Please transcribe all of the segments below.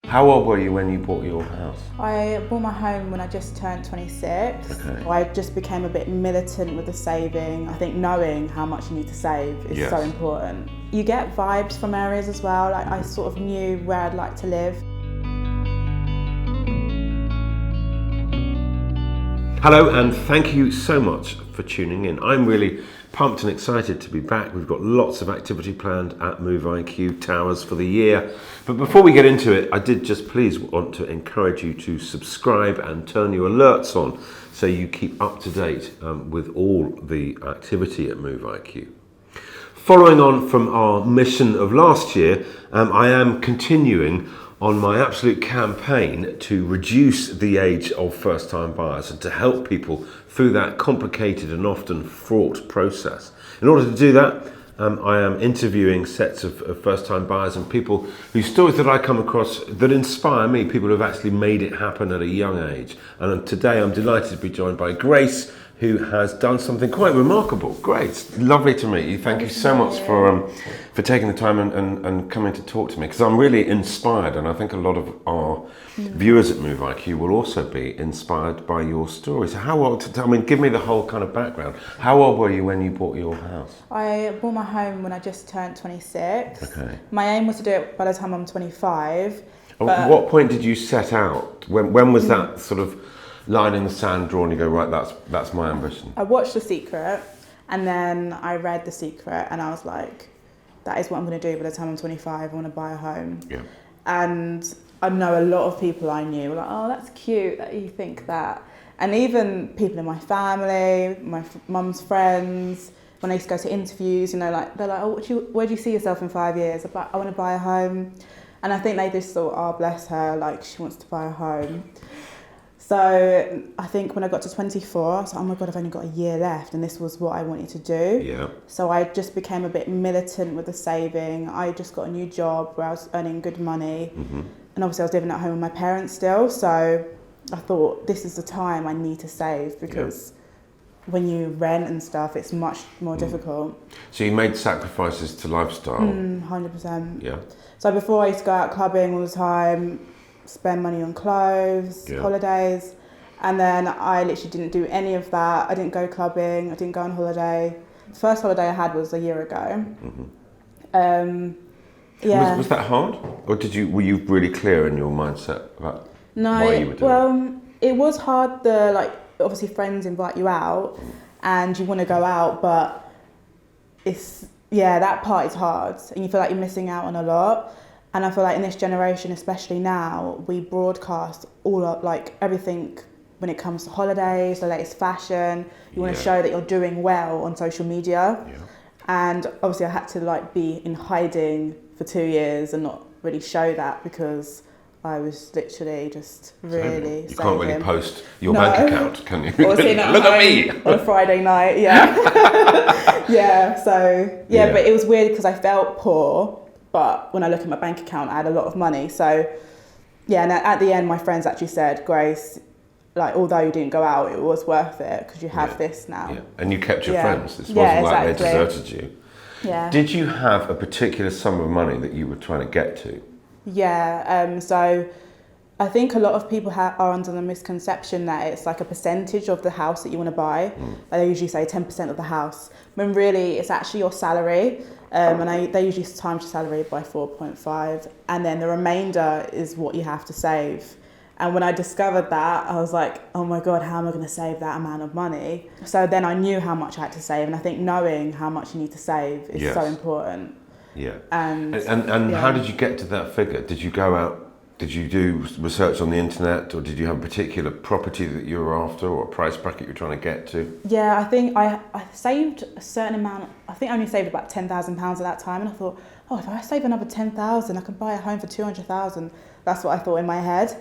How old were you when you bought your house? I bought my home when I just turned 26. Okay. I just became a bit militant with the saving. I think knowing how much you need to save is so important. You get vibes from areas as well. Like I sort of knew where I'd like to live. Hello, and thank you so much for tuning in. I'm really pumped and excited to be back. We've got lots of activity planned at Move IQ Towers for the year. But before we get into it, I did just please want to encourage you to subscribe and turn your alerts on so you keep up to date with all the activity at Move IQ. Following on from our mission of last year, I am continuing on my absolute campaign to reduce the age of first-time buyers and to help people through that complicated and often fraught process. In order to do that, I am interviewing sets of first-time buyers and people whose stories that I come across that inspire me, people who have actually made it happen at a young age. And today I'm delighted to be joined by Grace, who has done something quite remarkable. Grace, lovely to meet you. Thank you so much for taking the time and coming to talk to me, because I'm really inspired, and I think a lot of our viewers at Move IQ will also be inspired by your story. So how old, give me the whole kind of background. How old were you when you bought your house? I bought my home when I just turned 26. Okay. My aim was to do it by the time I'm 25. At what point did you set out? When was that sort of line in the sand drawn? You go, right, that's my ambition. I watched The Secret, and then I read The Secret, and I was like, that is what I'm going to do by the time I'm 25. I want to buy a home. Yeah. And I know a lot of people I knew were like, oh, that's cute that you think that. And even people in my family, my mum's friends, when I used to go to interviews, you know, like they're like, oh, where do you see yourself in 5 years? I'm like, I want to buy a home. And I think they just thought, oh, bless her, like she wants to buy a home. So I think when I got to 24, I was like, oh my God, I've only got a year left, and this was what I wanted to do. Yeah. So I just became a bit militant with the saving. I just got a new job where I was earning good money. Mm-hmm. And obviously I was living at home with my parents still. So I thought, this is the time I need to save, because when you rent and stuff, it's much more difficult. So you made sacrifices to lifestyle? 100%. Yeah. So before I used to go out clubbing all the time, spend money on clothes, holidays, and then I literally didn't do any of that. I didn't go clubbing, I didn't go on holiday. The first holiday I had was a year ago. Mm-hmm. Was that hard, or were you really clear in your mindset about why you were doing it? Well, it was hard. Obviously friends invite you out and you want to go out, but that part is hard, and you feel like you're missing out on a lot. And I feel like in this generation, especially now, we broadcast all of everything when it comes to holidays, the latest fashion. You want to show that you're doing well on social media. Yeah. And obviously I had to be in hiding for 2 years and not really show that, because I was literally just really You can't really post your No. bank account, can you? Look at me! On a Friday night, yeah. But it was weird because I felt poor. But when I look at my bank account, I had a lot of money. So, and at the end, my friends actually said, Grace, although you didn't go out, it was worth it because you have this now. Yeah. And you kept your friends. This wasn't like they deserted you. Yeah. Did you have a particular sum of money that you were trying to get to? Yeah. So I think a lot of people are under the misconception that it's like a percentage of the house that you want to buy. They usually say 10% of the house, when really it's actually your salary. They usually times your salary by 4.5, and then the remainder is what you have to save. And when I discovered that, I was like, oh my God, how am I going to save that amount of money? So then I knew how much I had to save, and I think knowing how much you need to save is so important. Yeah. And how did you get to that figure? Did you go out? Did you do research on the internet, or did you have a particular property that you were after, or a price bracket you're trying to get to? Yeah, I think I saved a certain amount. I think I only saved about £10,000 at that time, and I thought, oh, if I save another 10,000, I could buy a home for 200,000. That's what I thought in my head.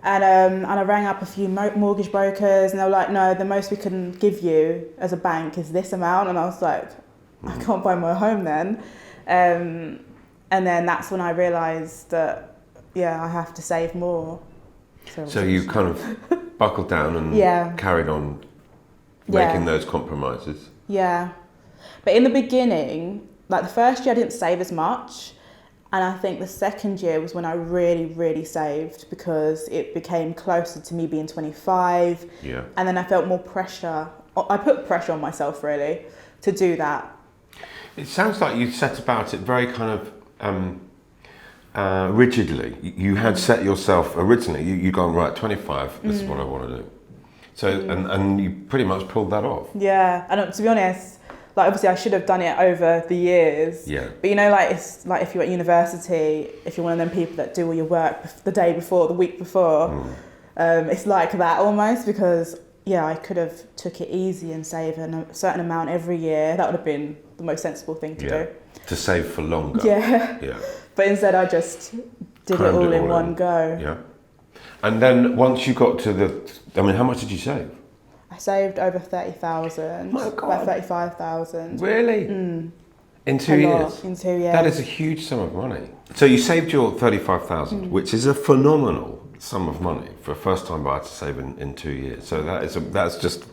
And I rang up a few mortgage brokers, and they were like, no, the most we can give you as a bank is this amount. And I was like, I can't buy my home then. And then that's when I realised that, I have to save more. So you kind of buckled down and carried on making those compromises. Yeah. But in the beginning, the first year I didn't save as much. And I think the second year was when I really, really saved, because it became closer to me being 25. Yeah. And then I felt more pressure. I put pressure on myself, really, to do that. It sounds like you set about it very kind of rigidly. You had set yourself originally, you'd gone, right, 25, this is what I want to do. So, and you pretty much pulled that off. Yeah, and to be honest, like obviously I should have done it over the years. Yeah. But you know, like it's like if you're at university, if you're one of them people that do all your work the day before, the week before, it's like that almost, because I could have took it easy and saved a certain amount every year. That would have been the most sensible thing to do. To save for longer. Yeah. Yeah. But instead I just did it all in one go. Yeah. And then once you got to how much did you save? I saved over 30,000. My God. About 35,000. Really? In 2 years? In 2 years. That is a huge sum of money. So you saved your 35,000, which is a phenomenal sum of money for a first-time buyer to save in 2 years. So that's just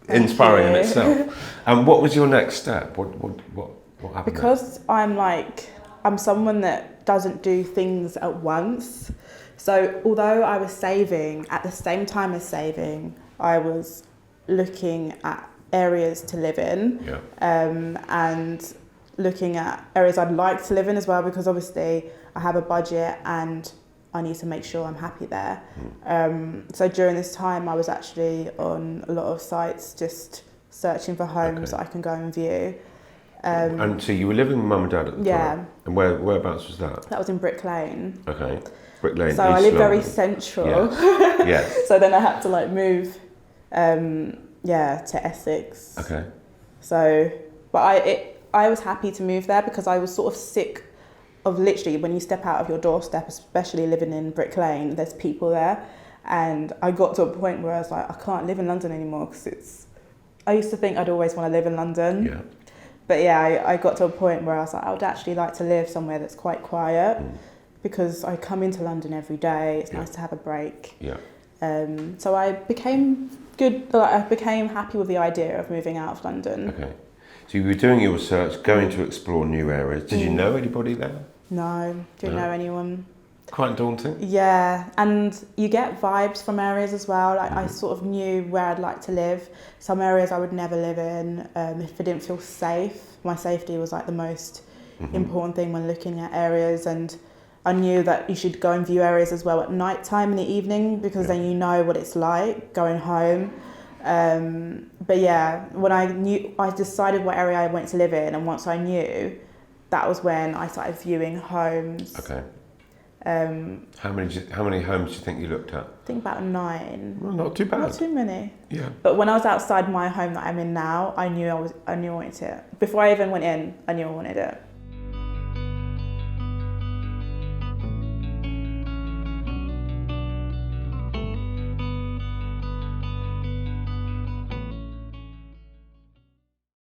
inspiring in itself. And what was your next step? What happened? Because I'm someone that doesn't do things at once. So although I was saving, at the same time as saving, I was looking at areas to live in, and looking at areas I'd like to live in as well, because obviously I have a budget and I need to make sure I'm happy there. So during this time I was actually on a lot of sites just searching for homes that I can go and view. And so you were living with mum and dad at the time? And whereabouts was that? That was in Brick Lane. Okay. Brick Lane. So I live very central. Yes. So then I had to move to Essex. Okay. So, but I was happy to move there because I was sort of sick of literally when you step out of your doorstep, especially living in Brick Lane, there's people there. And I got to a point where I was like, I can't live in London anymore because I used to think I'd always want to live in London. Yeah. But I got to a point where I was like, I would actually like to live somewhere that's quite quiet because I come into London every day. It's nice to have a break. Yeah. So I became happy with the idea of moving out of London. Okay. So you were doing your research, going to explore new areas. Did you know anybody there? No, didn't know anyone. Quite daunting? Yeah, and you get vibes from areas as well. I sort of knew where I'd like to live. Some areas I would never live in if I didn't feel safe. My safety was the most important thing when looking at areas, and I knew that you should go and view areas as well at night time in the evening because then you know what it's like going home. But yeah, when I decided what area I went to live in, and once I knew, that was when I started viewing homes. Okay. How many homes do you think you looked at? I think about 9. Well, not too bad. Not too many. Yeah. But when I was outside my home that I'm in now, I knew I wanted it. Before I even went in, I knew I wanted it.